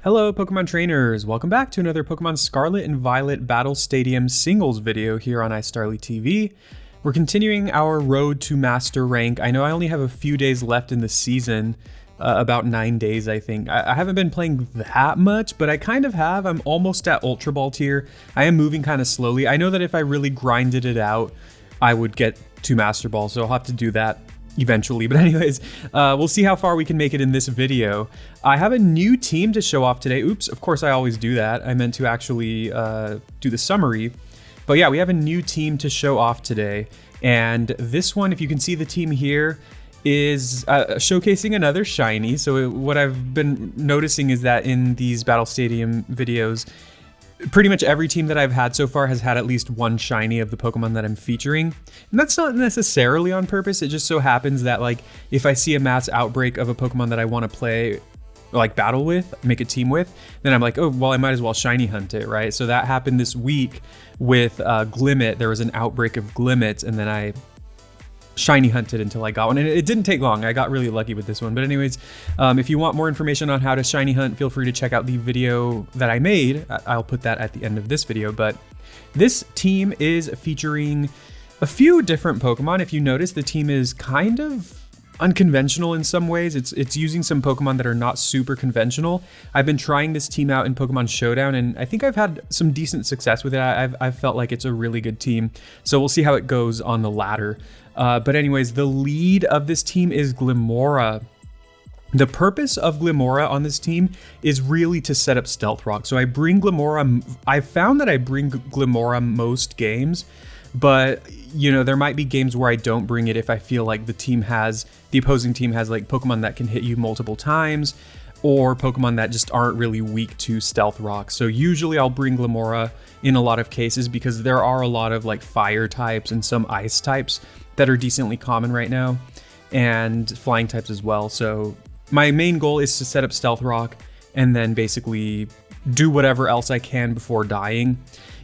Hello Pokemon trainers, welcome back to another Pokemon Scarlet and Violet Battle Stadium singles video here on iStarly TV. We're continuing our road to Master Rank. I know I only have a few days left in the season, about 9 days I think. I haven't been playing that much, but I kind of have. I'm almost at Ultra Ball tier. I am moving kind of slowly. I know that if I really grinded it out, I would get to Master Ball, so I'll have to do that eventually. But anyways, we'll see how far we can make it in this video. I have a new team to show off today. Oops, of course I always do that. I meant to actually do the summary. But yeah, we have a new team to show off today. And this one, if you can see the team here, is showcasing another shiny. So what I've been noticing is that in these Battle Stadium videos, pretty much every team that I've had so far has had at least one shiny of the Pokemon that I'm featuring. And that's not necessarily on purpose. It just so happens that, like, if I see a mass outbreak of a Pokemon that I want to play, like battle with, make a team with, then I'm like, oh, well, I might as well shiny hunt it, right? So that happened this week with Glimmet. There was an outbreak of Glimmets, and then I shiny hunted until I got one, and it didn't take long. I got really lucky with this one. But anyways, if you want more information on how to shiny hunt, feel free to check out the video that I made. I'll put that at the end of this video. But this team is featuring a few different Pokemon. If you notice, the team is kind of unconventional in some ways. It's using some Pokemon that are not super conventional. I've been trying this team out in Pokemon Showdown, and I think I've had some decent success with it. I've felt like it's a really good team. So we'll see how it goes on the ladder. But anyways, the lead of this team is Glimmora. The purpose of Glimmora on this team is really to set up Stealth Rock. So I bring Glimmora, I've found that I bring Glimmora most games, but you know, there might be games where I don't bring it if I feel like the opposing team has like Pokemon that can hit you multiple times, or Pokemon that just aren't really weak to Stealth Rock. So usually I'll bring Glimmora in a lot of cases because there are a lot of like fire types and some ice types that are decently common right now, and flying types as well. So my main goal is to set up Stealth Rock and then basically do whatever else I can before dying.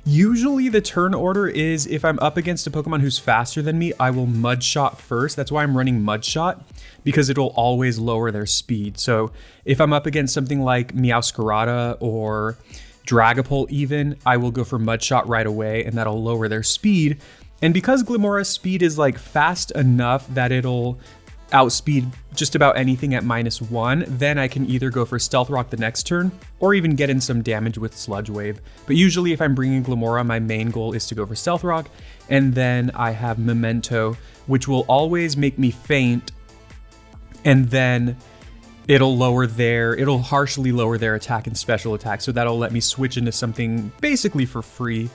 Usually the turn order is, if I'm up against a Pokemon who's faster than me, I will Mud Shot first. That's why I'm running Mud Shot, because it'll always lower their speed. So if I'm up against something like Meowscarada or Dragapult even, I will go for Mud Shot right away, and that'll lower their speed. And because Glimmora's speed is like fast enough that it'll outspeed just about anything at -1, then I can either go for Stealth Rock the next turn or even get in some damage with Sludge Wave. But usually if I'm bringing Glimmora, my main goal is to go for Stealth Rock, and then I have Memento, which will always make me faint, and then it'll harshly lower their attack and special attack, so that'll let me switch into something basically for free.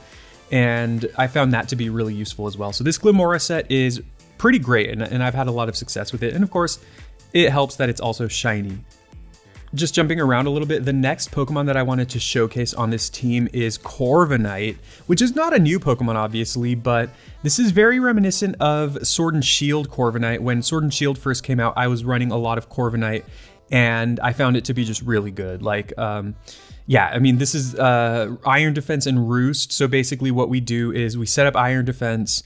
And I found that to be really useful as well. So this Glimmora set is pretty great, and I've had a lot of success with it. And of course, it helps that it's also shiny. Just jumping around a little bit, the next Pokemon that I wanted to showcase on this team is Corviknight, which is not a new Pokemon, obviously, but this is very reminiscent of Sword and Shield Corviknight. When Sword and Shield first came out, I was running a lot of Corviknight, and I found it to be just really good. Like, yeah, I mean, this is Iron Defense and Roost. So basically what we do is we set up Iron Defense,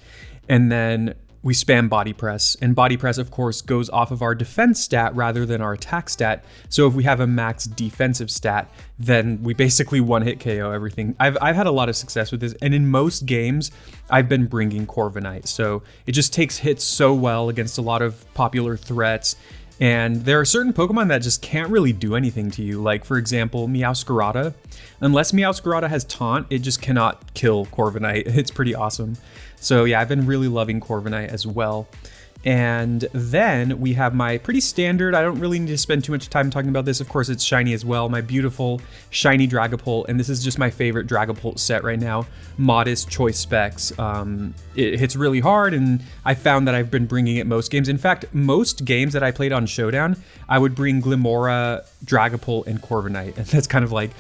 and then we spam Body Press. And Body Press, of course, goes off of our defense stat rather than our attack stat. So if we have a max defensive stat, then we basically one-hit KO everything. I've had a lot of success with this, and in most games, I've been bringing Corviknight. So it just takes hits so well against a lot of popular threats. And there are certain Pokemon that just can't really do anything to you. Like, for example, Meowscarada. Unless Meowscarada has Taunt, it just cannot kill Corviknight. It's pretty awesome. So yeah, I've been really loving Corviknight as well. And then we have my pretty standard, I don't really need to spend too much time talking about this. Of course, it's shiny as well. My beautiful shiny Dragapult, and this is just my favorite Dragapult set right now. Modest Choice Specs. It hits really hard, and I found that I've been bringing it most games. In fact, most games that I played on Showdown, I would bring Glimmora, Dragapult, and Corviknight, and that's kind of like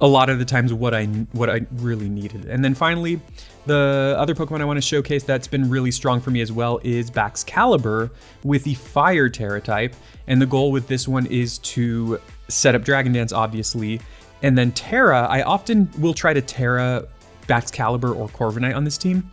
a lot of the times what I really needed. And then finally, the other Pokemon I want to showcase that's been really strong for me as well is Baxcalibur with the Fire Terra type. And the goal with this one is to set up Dragon Dance, obviously. And then Terra, I often will try to Terra Baxcalibur or Corviknight on this team.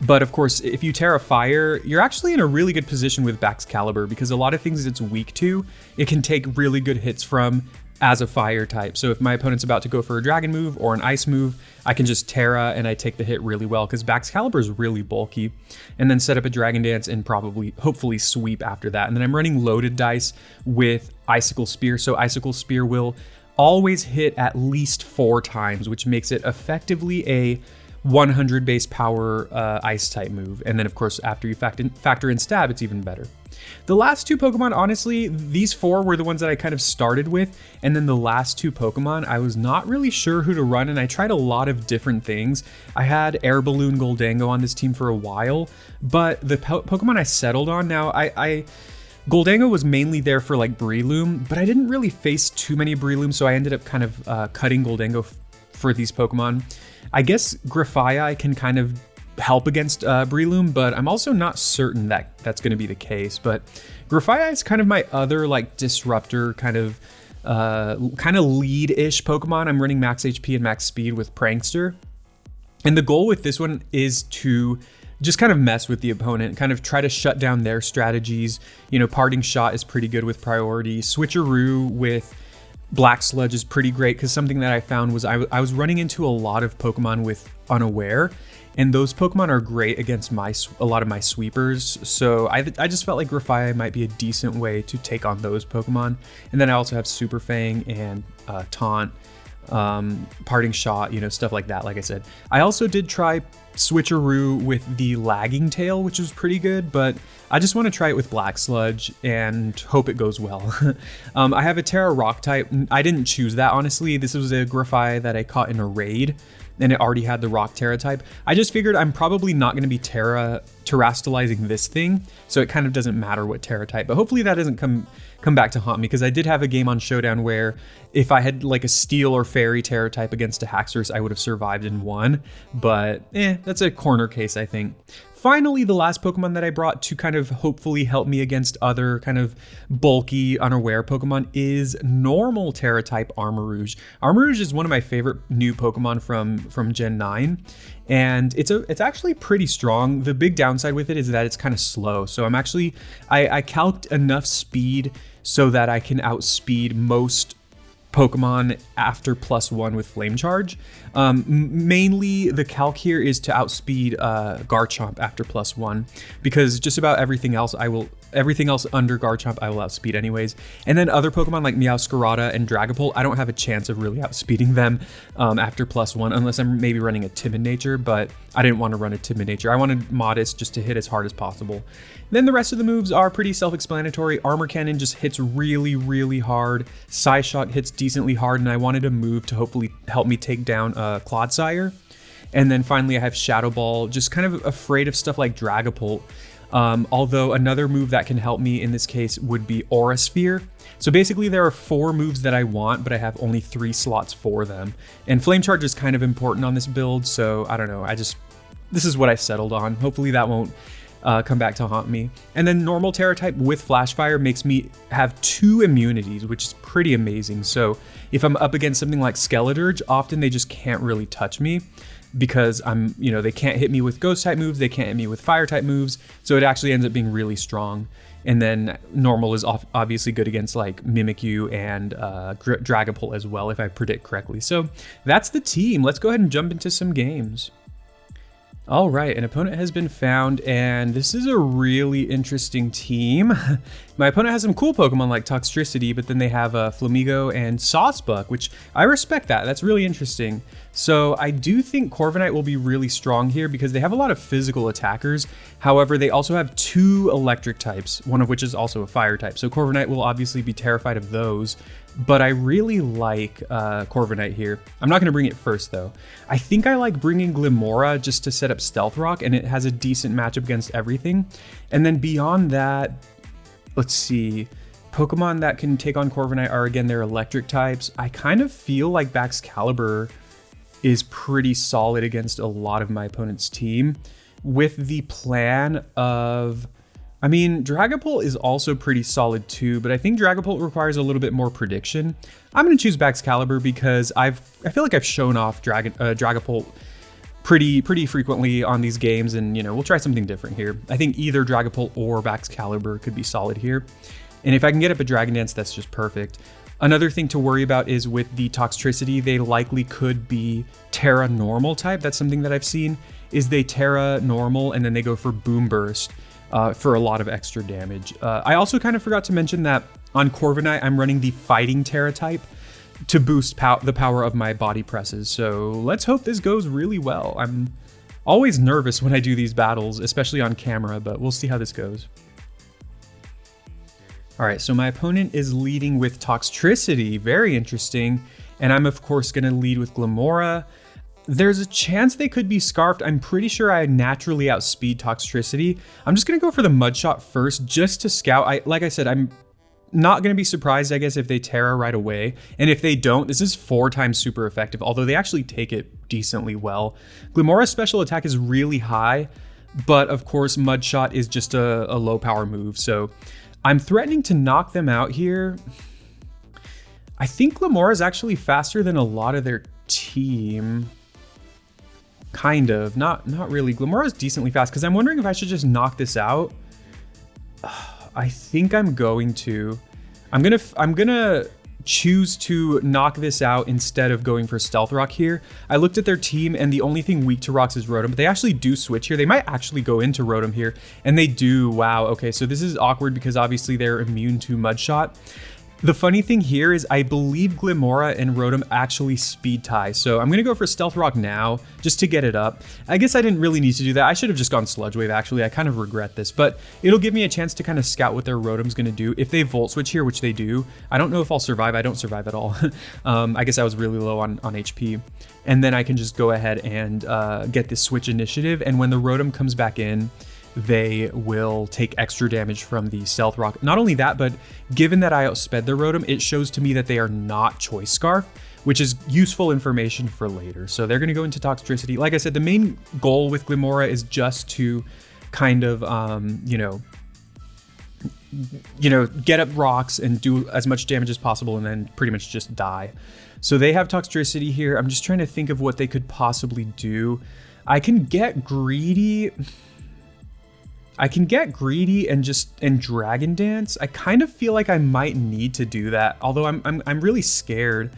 But of course, if you Terra Fire, you're actually in a really good position with Baxcalibur, because a lot of things it's weak to, it can take really good hits from, as a fire type. So if my opponent's about to go for a dragon move or an ice move, I can just Terra and I take the hit really well because Baxcalibur is really bulky, and then set up a Dragon Dance and hopefully sweep after that. And then I'm running loaded dice with Icicle Spear. So Icicle Spear will always hit at least 4 times, which makes it effectively a 100 base power ice type move. And then of course, after you factor in stab, it's even better. The last 2 Pokemon, honestly, these 4 were the ones that I kind of started with, and then the last 2 Pokemon, I was not really sure who to run, and I tried a lot of different things. I had Air Balloon Goldango on this team for a while, but the Pokemon I settled on, now Goldango was mainly there for like Breloom, but I didn't really face too many Breloom, so I ended up kind of cutting Goldango for these Pokemon. I guess Grafaiai can kind of help against Breloom, but I'm also not certain that that's going to be the case. But Grafaiai is kind of my other like disruptor kind of lead-ish Pokemon. I'm running max HP and max speed with Prankster, and the goal with this one is to just kind of mess with the opponent, kind of try to shut down their strategies. You know, Parting Shot is pretty good with priority. Switcheroo with Black Sludge is pretty great, because something that I found was I was running into a lot of Pokemon with Unaware, and those Pokemon are great against a lot of my sweepers. So I just felt like Grafaiai might be a decent way to take on those Pokemon. And then I also have Super Fang and Taunt, Parting Shot, you know, stuff like that. Like I said, I also did try Switcheroo with the Lagging Tail, which was pretty good, but I just want to try it with Black Sludge and hope it goes well. I have a Terra Rock type. I didn't choose that, honestly. This was a Grafaiai that I caught in a raid, and it already had the Rock Terra type. I just figured I'm probably not going to be terastallizing this thing, so it kind of doesn't matter what Terra type, but hopefully that doesn't come back to haunt me, because I did have a game on Showdown where if I had like a Steel or Fairy Terra type against a Haxorus, I would have survived and won, but that's a corner case, I think. Finally, the last Pokemon that I brought to kind of hopefully help me against other kind of bulky, unaware Pokemon is normal Terra type Armarouge. Armarouge is one of my favorite new Pokemon from Gen 9, and it's actually pretty strong. The big downside with it is that it's kind of slow. So I calced enough speed so that I can outspeed most Pokemon after +1 with Flame Charge. Mainly the calc here is to outspeed Garchomp after +1, because just about everything else under Garchomp I will outspeed anyways. And then other Pokemon like Meowscarada and Dragapult, I don't have a chance of really outspeeding them after +1, unless I'm maybe running a Timid Nature, but I didn't want to run a Timid Nature. I wanted Modest just to hit as hard as possible. Then the rest of the moves are pretty self-explanatory. Armor Cannon just hits really, really hard. Psyshock hits decently hard, and I wanted a move to hopefully help me take down Clodsire. And then finally I have Shadow Ball, just kind of afraid of stuff like Dragapult. Although another move that can help me in this case would be Aura Sphere. So basically there are 4 moves that I want, but I have only 3 slots for them. And Flame Charge is kind of important on this build, so I don't know, this is what I settled on. Hopefully that won't come back to haunt me. And then normal Terra type with Flash Fire makes me have 2 immunities, which is pretty amazing. So if I'm up against something like Skeleturge, often they just can't really touch me, because they can't hit me with Ghost type moves, they can't hit me with Fire type moves, so it actually ends up being really strong. And then normal is obviously good against like Mimikyu and Dragapult as well, if I predict correctly. So that's the team. Let's go ahead and jump into some games. All right, an opponent has been found, and this is a really interesting team. My opponent has some cool Pokemon like Toxtricity, but then they have Flamigo and Sawsbuck, which I respect that. That's really interesting. So I do think Corviknight will be really strong here because they have a lot of physical attackers. However, they also have 2 electric types, one of which is also a fire type. So Corviknight will obviously be terrified of those. But I really like Corviknight here. I'm not going to bring it first, though. I think I like bringing Glimmora just to set up Stealth Rock, and it has a decent matchup against everything. And then beyond that, let's see. Pokemon that can take on Corviknight are, again, their electric types. I kind of feel like Baxcalibur is pretty solid against a lot of my opponent's team, with the plan of... I mean, Dragapult is also pretty solid too, but I think Dragapult requires a little bit more prediction. I'm going to choose Baxcalibur because I feel like I've shown off Dragapult pretty frequently on these games, and we'll try something different here. I think either Dragapult or Baxcalibur could be solid here. And if I can get up a Dragon Dance, that's just perfect. Another thing to worry about is with the Toxtricity, they likely could be Terra Normal type. That's something that I've seen, is they Terra Normal and then they go for Boom Burst for a lot of extra damage. I also kind of forgot to mention that on Corviknight, I'm running the Fighting Terra type to boost the power of my body presses. So let's hope this goes really well. I'm always nervous when I do these battles, especially on camera, but we'll see how this goes. All right, so my opponent is leading with Toxtricity, very interesting. And I'm of course gonna lead with Glimmora. There's a chance they could be Scarfed. I'm pretty sure I naturally outspeed Toxtricity. I'm just gonna go for the Mud Shot first, just to scout. Like I said, I'm not gonna be surprised, I guess, if they Terra right away. And if they don't, this is 4 times super effective, although they actually take it decently well. Glimmora's special attack is really high, but of course Mud Shot is just a low power move. So I'm threatening to knock them out here. I think Glimmora is actually faster than a lot of their team. Kind of, not really. Glimmora is decently fast because I'm wondering if I should just knock this out. I think I'm going to. I'm gonna choose to knock this out instead of going for Stealth Rock here. I looked at their team and the only thing weak to rocks is Rotom, but they actually do switch here. They might actually go into Rotom here, and they do. Wow, okay, so this is awkward because obviously they're immune to Mud Shot. The funny thing here is I believe Glimmora and Rotom actually speed tie. So I'm gonna go for Stealth Rock now just to get it up. I guess I didn't really need to do that. I should have just gone Sludge Wave actually. I kind of regret this, but it'll give me a chance to kind of scout what their Rotom's gonna do. If they Volt Switch here, which they do, I don't know if I'll survive. I don't survive at all. I guess I was really low on HP. And then I can just go ahead and get this Switch initiative. And when the Rotom comes back in, they will take extra damage from the Stealth Rock. Not only that, but given that I outsped the Rotom, it shows to me that they are not Choice Scarf, which is useful information for later. So they're gonna go into Toxtricity. Like I said, the main goal with Glimmora is just to kind of, you know, get up rocks and do as much damage as possible and then pretty much just die. So they have Toxtricity here. I'm just trying to think of what they could possibly do. I can get greedy. and Dragon Dance. I kind of feel like I might need to do that, although I'm really scared.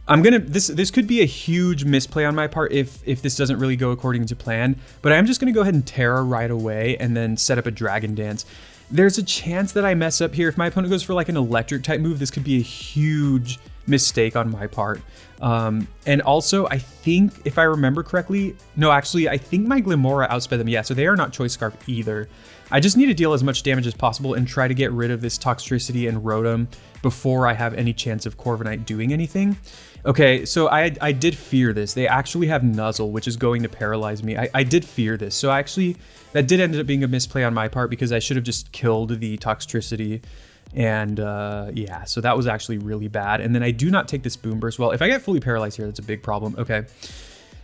This could be a huge misplay on my part if this doesn't really go according to plan, but I'm just gonna go ahead and Terra right away and then set up a Dragon Dance. There's a chance that I mess up here. If my opponent goes for like an electric type move, this could be a huge mistake on my part. And also, I think, if I remember correctly, no, actually, I think my Glimmora outsped them. Yeah, so they are not Choice Scarf either. I just need to deal as much damage as possible and try to get rid of this Toxtricity and Rotom before I have any chance of Corviknight doing anything. Okay, so I did fear this. They actually have Nuzzle, which is going to paralyze me. I did fear this. So actually, that did end up being a misplay on my part because I should have just killed the Toxtricity. And yeah, so that was actually really bad. And then I do not take this Boom Burst. Well, if I get fully paralyzed here, that's a big problem. Okay,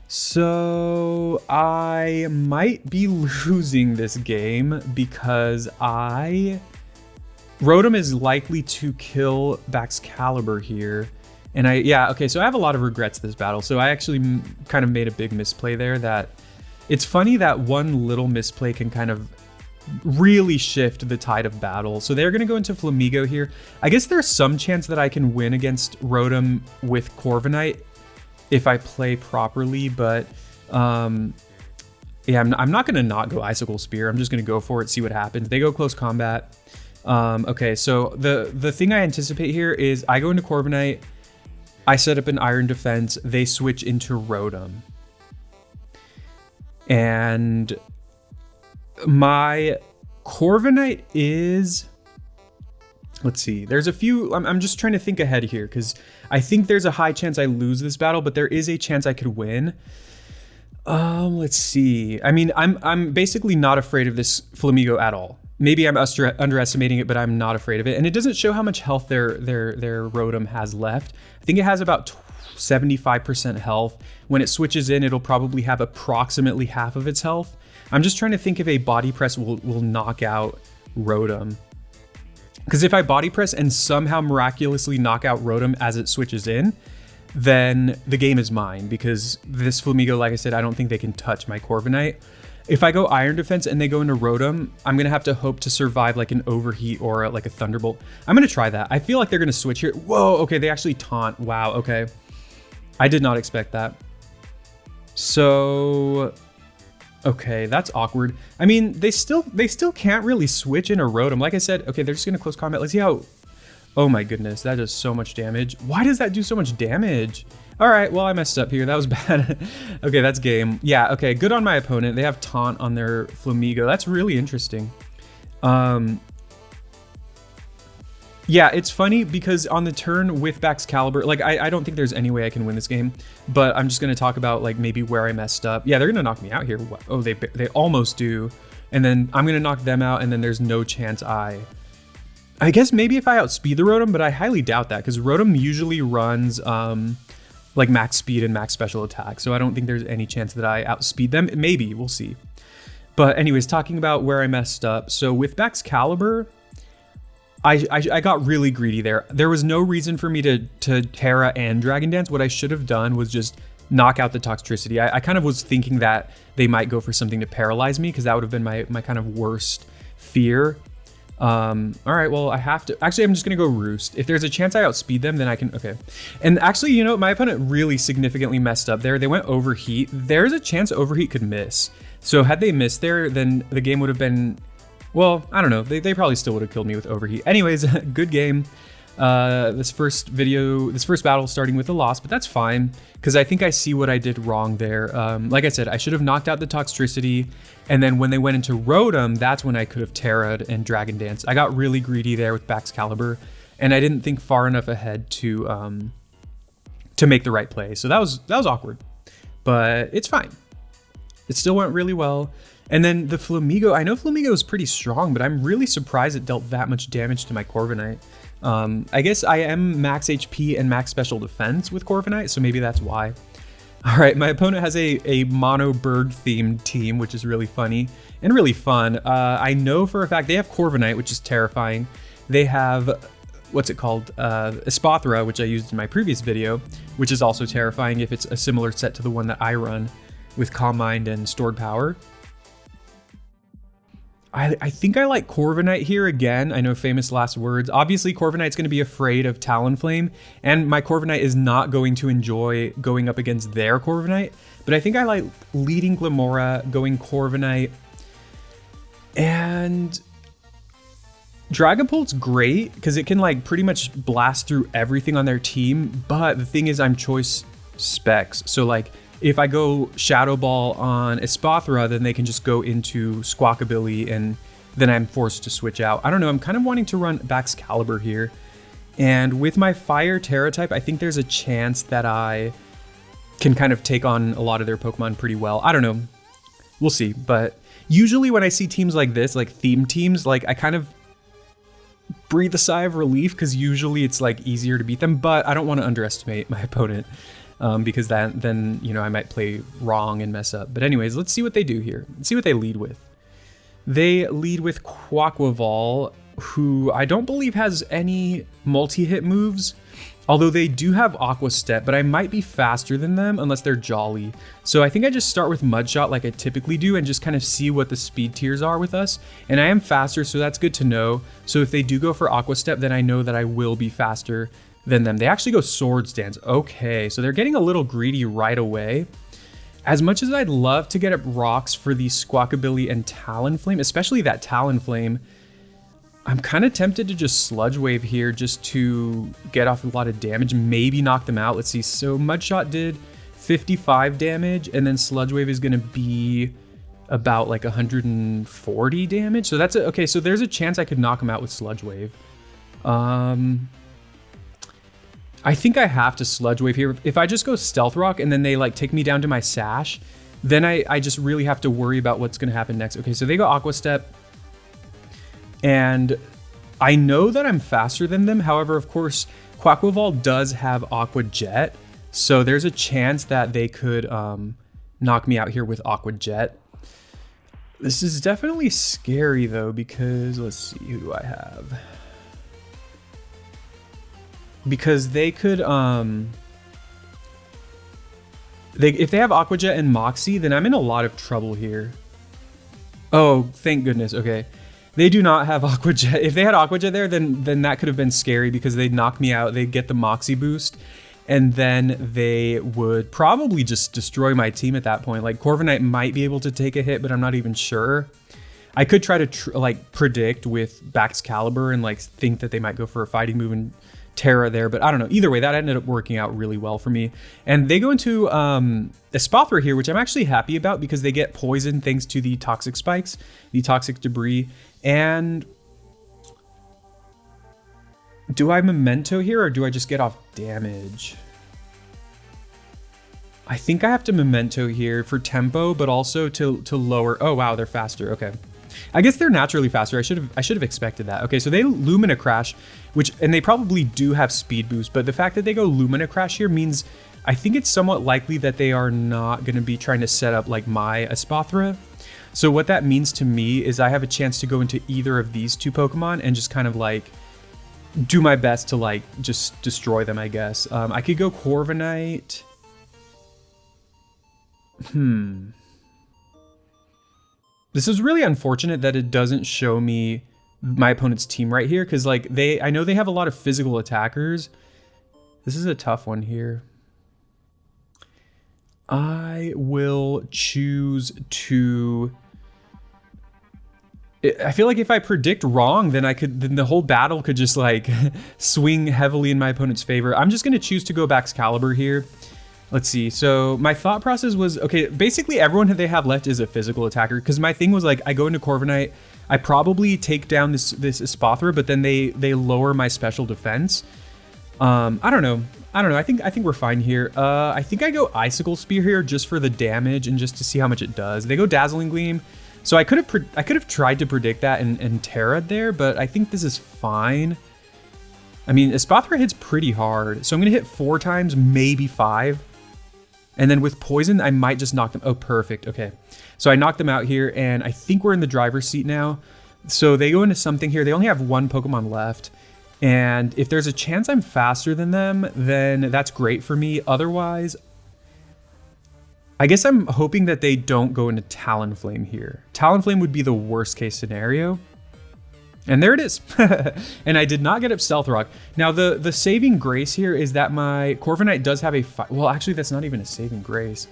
so I might be losing this game because Rotom is likely to kill Baxcalibur here. And yeah, okay, so I have a lot of regrets this battle. So I actually kind of made a big misplay there. That it's funny that one little misplay can kind of really shift the tide of battle. So they're going to go into Flamigo here. I guess there's some chance that I can win against Rotom with Corviknight if I play properly, but yeah, I'm not going to not go Icicle Spear. I'm just going to go for it, see what happens. They go close combat. Okay, so the thing I anticipate here is I go into Corviknight, I set up an Iron Defense, they switch into Rotom. And my Corviknight is, let's see, there's a few, I'm just trying to think ahead here because I think there's a high chance I lose this battle, but there is a chance I could win. Let's see. I mean, I'm basically not afraid of this Flamigo at all. Maybe I'm underestimating it, but I'm not afraid of it. And it doesn't show how much health their Rotom has left. I think it has about 75% health. When it switches in, it'll probably have approximately half of its health. I'm just trying to think if a Body Press will knock out Rotom. Because if I Body Press and somehow miraculously knock out Rotom as it switches in, then the game is mine. Because this Flamigo, like I said, I don't think they can touch my Corviknight. if I go Iron Defense and they go into Rotom, I'm going to have to hope to survive like an Overheat or like a Thunderbolt. I'm going to try that. I feel like they're going to switch here. Whoa, okay, they actually taunt. Wow, okay. I did not expect that. So, okay, that's awkward. I mean, they still can't really switch in a Rotom. Like I said, okay, they're just going to close combat. Let's see how... Oh my goodness, that does so much damage. Why does that do so much damage? All right, well, I messed up here. That was bad. Okay, that's game. Yeah, okay, good on my opponent. They have Taunt on their Flamigo. That's really interesting. Yeah, it's funny because on the turn with Baxcalibur, like, I don't think there's any way I can win this game, but I'm just going to talk about, like, maybe where I messed up. Yeah, they're going to knock me out here. Oh, they almost do. And then I'm going to knock them out, and then there's no chance I guess maybe if I outspeed the Rotom, but I highly doubt that because Rotom usually runs like max speed and max special attack. So I don't think there's any chance that I outspeed them. Maybe, we'll see. But anyways, talking about where I messed up. So with Baxcalibur, I got really greedy there. There was no reason for me to Terra and Dragon Dance. What I should have done was just knock out the Toxtricity. I kind of was thinking that they might go for something to paralyze me because that would have been my kind of worst fear. All right, well, I have to, actually, I'm just going to go Roost. If there's a chance I outspeed them, then I can, okay. And actually, you know, my opponent really significantly messed up there. They went Overheat. There's a chance Overheat could miss. So had they missed there, then the game would have been, well, I don't know. They probably still would have killed me with Overheat. Anyways, good game. This first battle starting with a loss, but that's fine because I think I see what I did wrong there. Like I said, I should have knocked out the Toxtricity, and then when they went into Rotom, that's when I could have Terra'd and Dragon Dance. I got really greedy there with Baxcalibur, and I didn't think far enough ahead to make the right play. So that was awkward, but it's fine. It still went really well. And then the Flamigo, I know Flamigo is pretty strong, but I'm really surprised it dealt that much damage to my Corviknight. I guess I am max HP and max special defense with Corviknight, so maybe that's why. All right, my opponent has a mono bird themed team, which is really funny and really fun. I know for a fact they have Corviknight, which is terrifying. They have, what's it called? Espathra, which I used in my previous video, which is also terrifying if it's a similar set to the one that I run with Calm Mind and Stored Power. I think I like Corviknight here again. I know famous last words. Obviously, Corviknight's going to be afraid of Talonflame, and my Corviknight is not going to enjoy going up against their Corviknight. But I think I like leading Glimmora, going Corviknight, and Dragapult's great because it can like pretty much blast through everything on their team. But the thing is, I'm choice specs, so like, if I go Shadow Ball on Espathra, then they can just go into Squawkabilly, and then I'm forced to switch out. I don't know, I'm kind of wanting to run Baxcalibur here. And with my Fire Terra type, I think there's a chance that I can kind of take on a lot of their Pokemon pretty well. I don't know, we'll see. But usually when I see teams like this, like theme teams, like I kind of breathe a sigh of relief because usually it's like easier to beat them, but I don't want to underestimate my opponent. Because then, you know, I might play wrong and mess up. But anyways, let's see what they do here. Let's see what they lead with. They lead with Quaquaval, who I don't believe has any multi-hit moves, although they do have Aqua Step, but I might be faster than them unless they're Jolly. So I think I just start with Mudshot like I typically do and just kind of see what the speed tiers are with us. And I am faster, so that's good to know. So if they do go for Aqua Step, then I know that I will be faster than them. They actually go Swords Dance. Okay, so they're getting a little greedy right away. As much as I'd love to get up rocks for the Squawkabilly and Talonflame, especially that Talonflame, I'm kind of tempted to just Sludge Wave here just to get off a lot of damage, maybe knock them out. Let's see, so Mudshot did 55 damage, and then Sludge Wave is gonna be about like 140 damage. So that's it. Okay, so there's a chance I could knock him out with Sludge Wave. I think I have to Sludge Wave here. If I just go Stealth Rock and then they like take me down to my Sash, then I just really have to worry about what's going to happen next. Okay, so they go Aqua Step. And I know that I'm faster than them. However, of course, Quaquaval does have Aqua Jet. So there's a chance that they could knock me out here with Aqua Jet. This is definitely scary though, because let's see, who do I have? Because they could, if they have Aqua Jet and Moxie, then I'm in a lot of trouble here. Oh, thank goodness. Okay. They do not have Aqua Jet. If they had Aqua Jet there, then that could have been scary because they'd knock me out. They'd get the Moxie boost, and then they would probably just destroy my team at that point. Like, Corviknight might be able to take a hit, but I'm not even sure. I could try to like predict with Baxcalibur and like think that they might go for a fighting move and Terra there, but I don't know. Either way, that ended up working out really well for me. And they go into Espathra here, which I'm actually happy about because they get poison thanks to the toxic spikes, the toxic debris. And do I Memento here or do I just get off damage? I think I have to Memento here for tempo, but also to lower. Oh wow, they're faster. Okay. I guess they're naturally faster. I should have expected that. Okay, so they Lumina Crash, and they probably do have speed boost, but the fact that they go Lumina Crash here means I think it's somewhat likely that they are not going to be trying to set up like my Espathra. So what that means to me is I have a chance to go into either of these two Pokemon and just kind of like do my best to like just destroy them, I guess. I could go Corviknight. This is really unfortunate that it doesn't show me my opponent's team right here, because like I know they have a lot of physical attackers. This is a tough one here. I will choose to. I feel like if I predict wrong, then then the whole battle could just like swing heavily in my opponent's favor. I'm just gonna choose to go Baxcalibur here. Let's see. So my thought process was, okay, basically everyone that they have left is a physical attacker, because my thing was like, I go into Corviknight, I probably take down this Espathra, but then they lower my special defense. I don't know. I think we're fine here. I think I go Icicle Spear here just for the damage and just to see how much it does. They go Dazzling Gleam. So I could have tried to predict that and Terra there, but I think this is fine. I mean, Espathra hits pretty hard, so I'm gonna hit 4 times, maybe 5. And then with poison, I might just knock them. Oh, perfect. Okay. So I knocked them out here, and I think we're in the driver's seat now. So they go into something here. They only have 1 Pokemon left. And if there's a chance I'm faster than them, then that's great for me. Otherwise, I guess I'm hoping that they don't go into Talonflame here. Talonflame would be the worst case scenario. And there it is. And I did not get up Stealth Rock. Now, the saving grace here is that my Corviknight does have a... Well, actually, that's not even a saving grace.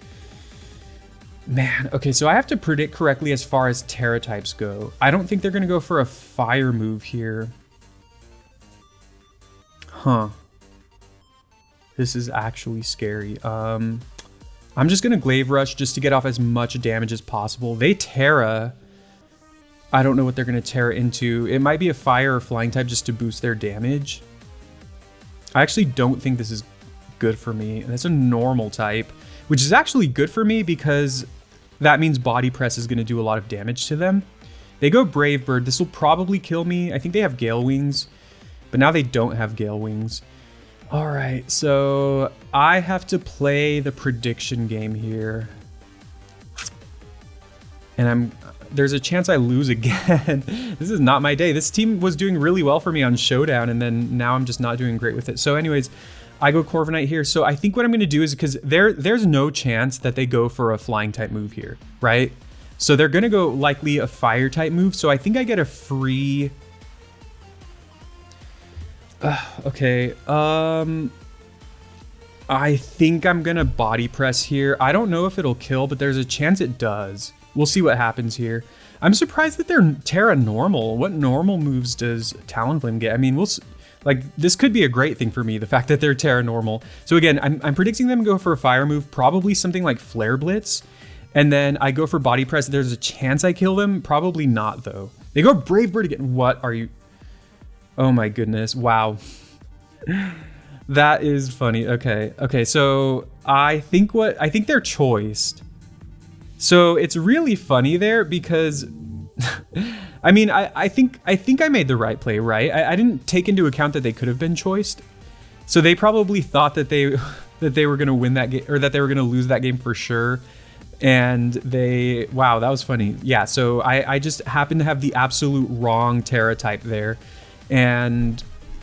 Man, okay, so I have to predict correctly as far as Terra types go. I don't think they're going to go for a fire move here. Huh. This is actually scary. I'm just going to Glaive Rush just to get off as much damage as possible. They Terra... I don't know what they're going to Terra into. It might be a fire or flying type just to boost their damage. I actually don't think this is good for me. That's a normal type, which is actually good for me because that means Body Press is going to do a lot of damage to them. They go Brave Bird. This will probably kill me. I think they have Gale Wings, but now they don't have Gale Wings. All right, so I have to play the prediction game here. And there's a chance I lose again. This is not my day. This team was doing really well for me on Showdown, and then now I'm just not doing great with it. So anyways, I go Corviknight here. So I think what I'm going to do is, because there's no chance that they go for a flying type move here, right? So they're going to go likely a fire type move. So I think I get a free... okay. I think I'm going to Body Press here. I don't know if it'll kill, but there's a chance it does. We'll see what happens here. I'm surprised that they're Terra normal. What normal moves does Talonflame get? I mean, this could be a great thing for me, the fact that they're Terra normal. So again, I'm predicting them to go for a fire move, probably something like Flare Blitz. And then I go for Body Press. There's a chance I kill them. Probably not, though. They go Brave Bird again. What are you... Oh my goodness. Wow. That is funny. Okay. Okay, so I think they're choiced. So it's really funny there because, I mean, I think I made the right play, right? I didn't take into account that they could have been choiced. So they probably thought that they were going to win that game, or that they were going to lose that game for sure. And wow, that was funny. Yeah, so I just happened to have the absolute wrong Terra type there. And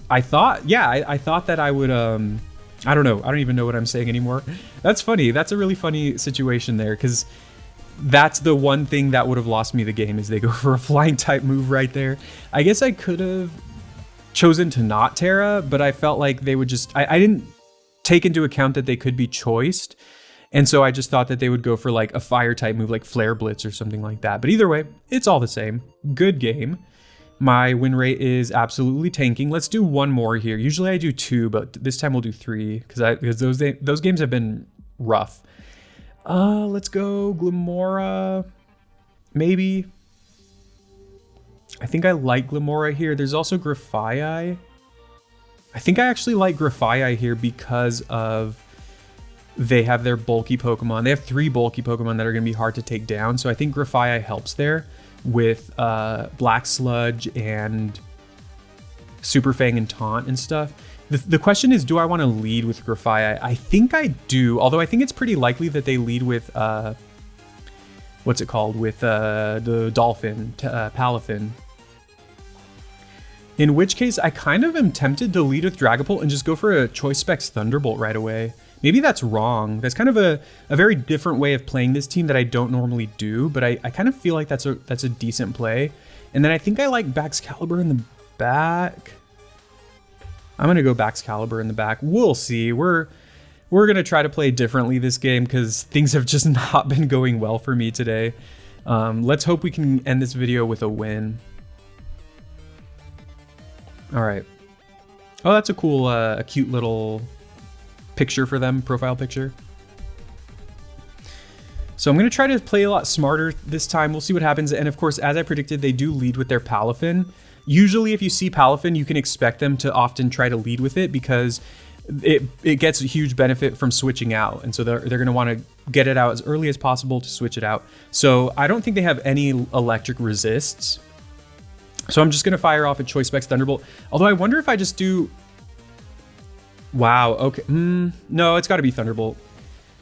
I thought, yeah, I thought that I would, I don't know. I don't even know what I'm saying anymore. That's funny. That's a really funny situation there, because That's the one thing that would have lost me the game, is they go for a flying type move right there. I guess I could have chosen to not Terra, but I felt like they would just... I didn't take into account that they could be choiced. And so I just thought that they would go for like a fire type move like Flare Blitz or something like that. But either way, it's all the same. Good game. My win rate is absolutely tanking. Let's do one more here. Usually I do 2, but this time we'll do 3 because those games have been rough. Let's go Glimmora. Maybe. I think I like Glimmora here. There's also Grafaiai. I think I actually like Grafaiai here because of they have their bulky Pokemon. They have 3 bulky Pokemon that are going to be hard to take down. So I think Grafaiai helps there with Black Sludge and Super Fang and Taunt and stuff. The question is, do I want to lead with Grafaiai? I think I do, although I think it's pretty likely that they lead with, what's it called? With the Dolphin, Palafin. In which case, I kind of am tempted to lead with Dragapult and just go for a Choice Specs Thunderbolt right away. Maybe that's wrong. That's kind of a very different way of playing this team that I don't normally do, but I kind of feel like that's a decent play. And then I think I like Baxcalibur in the back. I'm going to go Baxcalibur in the back. We'll see. We're going to try to play differently this game because things have just not been going well for me today. Let's hope we can end this video with a win. All right. Oh, that's a cool, a cute little picture for them, profile picture. So I'm going to try to play a lot smarter this time. We'll see what happens. And of course, as I predicted, they do lead with their Palafin. Usually if you see Palafin, you can expect them to often try to lead with it because it gets a huge benefit from switching out. And so they're going to want to get it out as early as possible to switch it out. So I don't think they have any electric resists. So I'm just going to fire off a Choice Specs Thunderbolt. Although I wonder if I just do... Wow, okay. No, it's got to be Thunderbolt.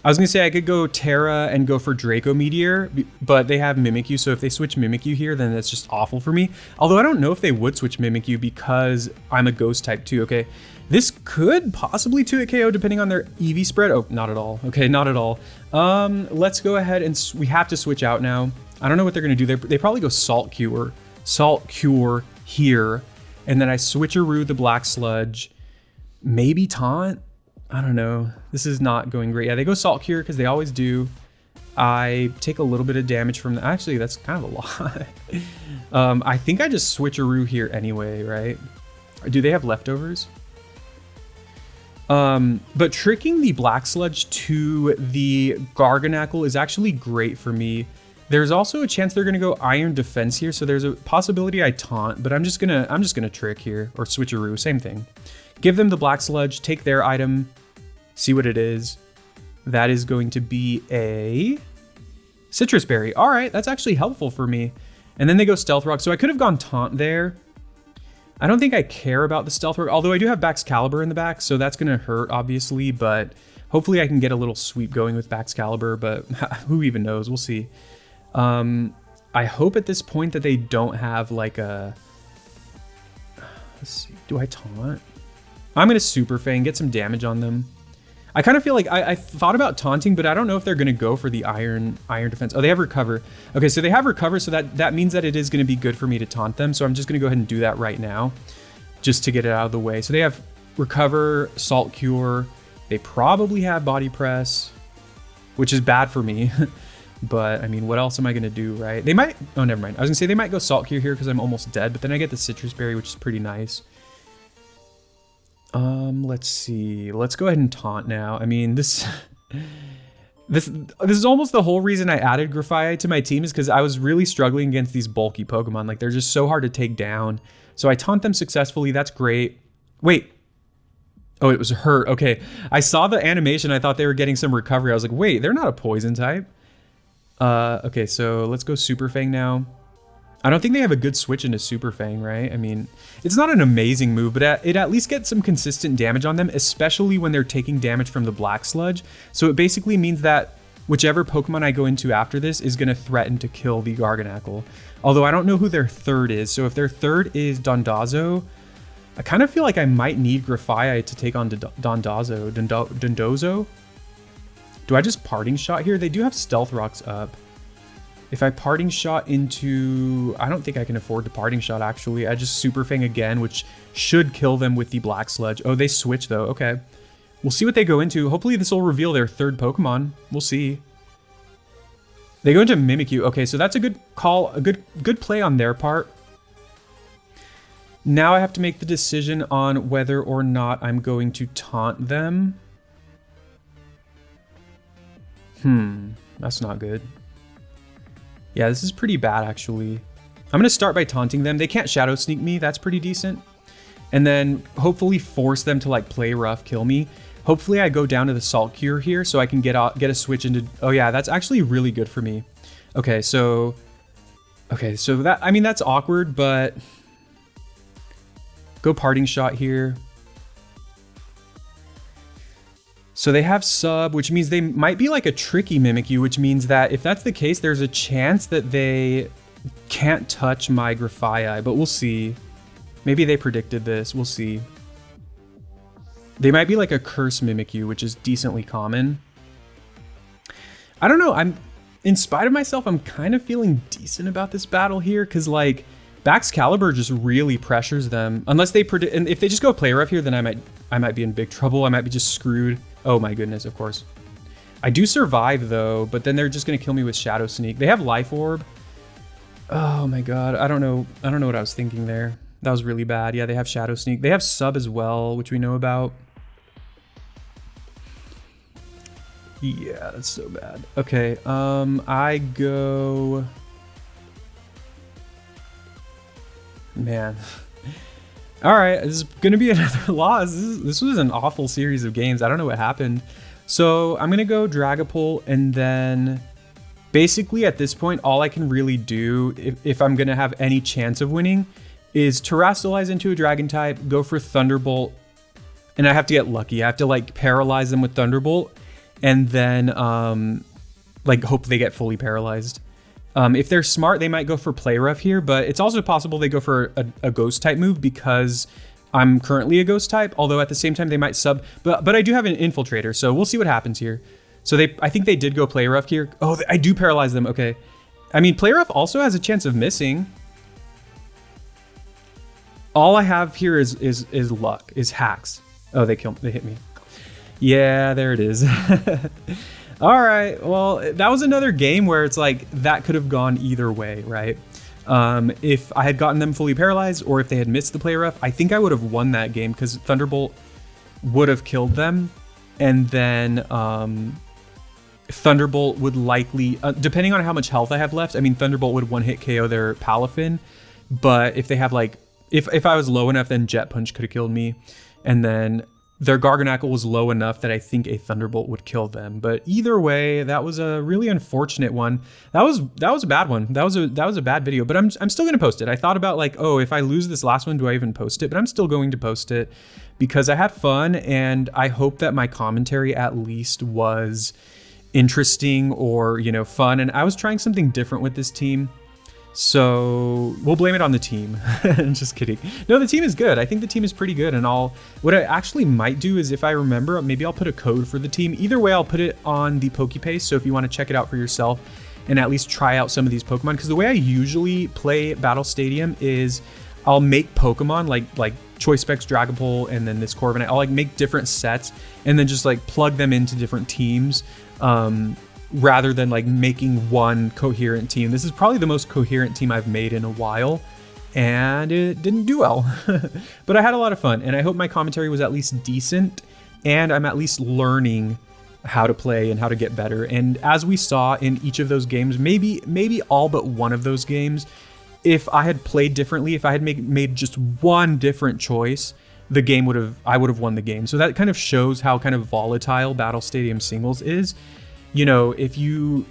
I was going to say I could go Terra and go for Draco Meteor, but they have Mimikyu, so if they switch Mimikyu here, then that's just awful for me. Although I don't know if they would switch Mimikyu because I'm a Ghost type too, okay? This could possibly 2-hit KO depending on their EV spread. Oh, not at all. Okay, not at all. Let's go ahead and we have to switch out now. I don't know what they're going to do. They probably go Salt Cure here, and then I switcheroo the Black Sludge. Maybe Taunt? I don't know. This is not going great. Yeah, they go Salt Cure because they always do. I take a little bit of damage from the... Actually, that's kind of a lot. I think I just switcheroo here anyway, right? Do they have leftovers? But tricking the Black Sludge to the Garganacl is actually great for me. There's also a chance they're gonna go Iron Defense here, so there's a possibility I Taunt, but I'm just gonna trick here, or switcheroo, same thing. Give them the Black Sludge, take their item, see what it is. That is going to be a Citrus Berry. All right, that's actually helpful for me. And then they go Stealth Rock, so I could have gone Taunt there. I don't think I care about the Stealth Rock, although I do have Baxcalibur in the back, so that's gonna hurt, obviously, but hopefully I can get a little sweep going with Baxcalibur, but who even knows, we'll see. I hope at this point that they don't have like a... Let's see, do I Taunt? I'm gonna Super Fang, get some damage on them. I kind of feel like I thought about taunting, but I don't know if they're gonna go for the iron defense. Oh, they have Recover. Okay, so they have Recover, so that means that it is gonna be good for me to taunt them. So I'm just gonna go ahead and do that right now, just to get it out of the way. So they have Recover, Salt Cure. They probably have Body Press, which is bad for me. But I mean, what else am I gonna do, right? They might, oh, never mind. I was gonna say they might go Salt Cure here because I'm almost dead, but then I get the Citrus Berry, which is pretty nice. Let's see. Let's go ahead and taunt now. I mean, this is almost the whole reason I added Grafaiai to my team, is because I was really struggling against these bulky Pokemon. Like, they're just so hard to take down. So I taunt them successfully. That's great. Wait. Oh, it was hurt. Okay. I saw the animation. I thought they were getting some recovery. I was like, wait, they're not a poison type. Okay, so let's go Super Fang now. I don't think they have a good switch into Super Fang, right? I mean, it's not an amazing move, but it at least gets some consistent damage on them, especially when they're taking damage from the Black Sludge. So it basically means that whichever Pokemon I go into after this is going to threaten to kill the Garganacl. Although I don't know who their third is. So if their third is Dondozo, I kind of feel like I might need Grafaiai to take on Dondozo. Do I just Parting Shot here? They do have Stealth Rocks up. If I parting shot into... I don't think I can afford to parting shot, actually. I just Super Fang again, which should kill them with the Black Sludge. Oh, they switch, though. Okay. We'll see what they go into. Hopefully, this will reveal their third Pokemon. We'll see. They go into Mimikyu. Okay, so that's a good call. A good play on their part. Now I have to make the decision on whether or not I'm going to taunt them. That's not good. Yeah, this is pretty bad, actually. I'm going to start by taunting them. They can't Shadow Sneak me. That's pretty decent. And then hopefully force them to like play rough, kill me. Hopefully I go down to the Salt Cure here so I can get a switch into... Oh yeah, that's actually really good for me. Okay, so that... I mean, that's awkward, but... Go Parting Shot here. So they have Sub, which means they might be like a tricky Mimikyu, which means that if that's the case, there's a chance that they can't touch my Grafaiai, but we'll see. Maybe they predicted this. We'll see. They might be like a Curse Mimikyu, which is decently common. I don't know. In spite of myself, I'm kind of feeling decent about this battle here, because like Baxcalibur just really pressures them. Unless they predict, and if they just go play rough here, then I might be in big trouble. I might be just screwed. Oh my goodness, of course. I do survive though, but then they're just gonna kill me with Shadow Sneak. They have Life Orb. Oh my god, I don't know what I was thinking there. That was really bad. Yeah, they have Shadow Sneak. They have Sub as well, which we know about. Yeah, that's so bad. Okay, I go... Man. Alright, this is gonna be another loss. This was an awful series of games. I don't know what happened. So I'm gonna go Dragapult, and then basically at this point, all I can really do, if I'm gonna have any chance of winning, is Terrasilize into a Dragon type, go for Thunderbolt, and I have to get lucky. I have to like paralyze them with Thunderbolt, and then like hope they get fully paralyzed. If they're smart, they might go for Play Rough here, but it's also possible they go for a Ghost type move because I'm currently a Ghost type, although at the same time they might sub, but I do have an Infiltrator, so we'll see what happens here. So I think they did go Play Rough here. Oh, I do paralyze them, okay. I mean, Play Rough also has a chance of missing. All I have here is luck, is hacks. Oh, they hit me. Yeah, there it is. All right, well, that was another game where it's like that could have gone either way, right? If I had gotten them fully paralyzed or if they had missed the Play Rough, I think I would have won that game because Thunderbolt would have killed them. And then Thunderbolt would likely, depending on how much health I have left, I mean, Thunderbolt would one-hit KO their Palafin. But if they have like, if I was low enough, then Jet Punch could have killed me. And then their Garganacl was low enough that I think a Thunderbolt would kill them. But either way, that was a really unfortunate one. That was a bad one. That was a bad video. But I'm still gonna post it. I thought about like, oh, if I lose this last one, do I even post it? But I'm still going to post it because I had fun, and I hope that my commentary at least was interesting or, you know, fun. And I was trying something different with this team. So we'll blame it on the team. Just kidding. No, the team is good. I think the team is pretty good. And what I actually might do is, if I remember, maybe I'll put a code for the team. Either way, I'll put it on the PokePaste. So if you want to check it out for yourself and at least try out some of these Pokemon, because the way I usually play Battle Stadium is I'll make Pokemon like Choice Specs, Dragapult, and then this Corviknight. I'll like make different sets and then just like plug them into different teams. Rather than like making one coherent team. This is probably the most coherent team I've made in a while, and it didn't do well. But I had a lot of fun, and I hope my commentary was at least decent, and I'm at least learning how to play and how to get better. And as we saw in each of those games, maybe all but one of those games, if I had played differently, if I had made just one different choice, I would have won the game. So that kind of shows how kind of volatile Battle Stadium Singles is. You know, if you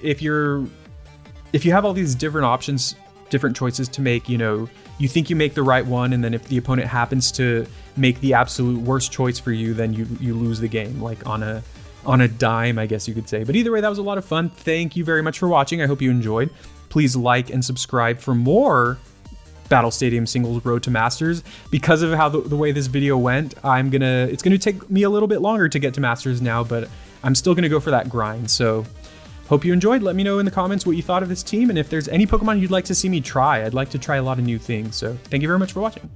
have all these different options, different choices to make, you know, you think you make the right one, and then if the opponent happens to make the absolute worst choice for you, then you lose the game, like on a dime, I guess you could say. But either way, that was a lot of fun. Thank you very much for watching. I hope you enjoyed. Please like and subscribe for more Battle Stadium Singles Road to Masters. Because of how the way this video went, it's gonna take me a little bit longer to get to Masters now, but I'm still gonna go for that grind. So Hope you enjoyed. Let me know in the comments what you thought of this team, and if there's any Pokemon you'd like to see me try. I'd like to try a lot of new things, so thank you very much for watching.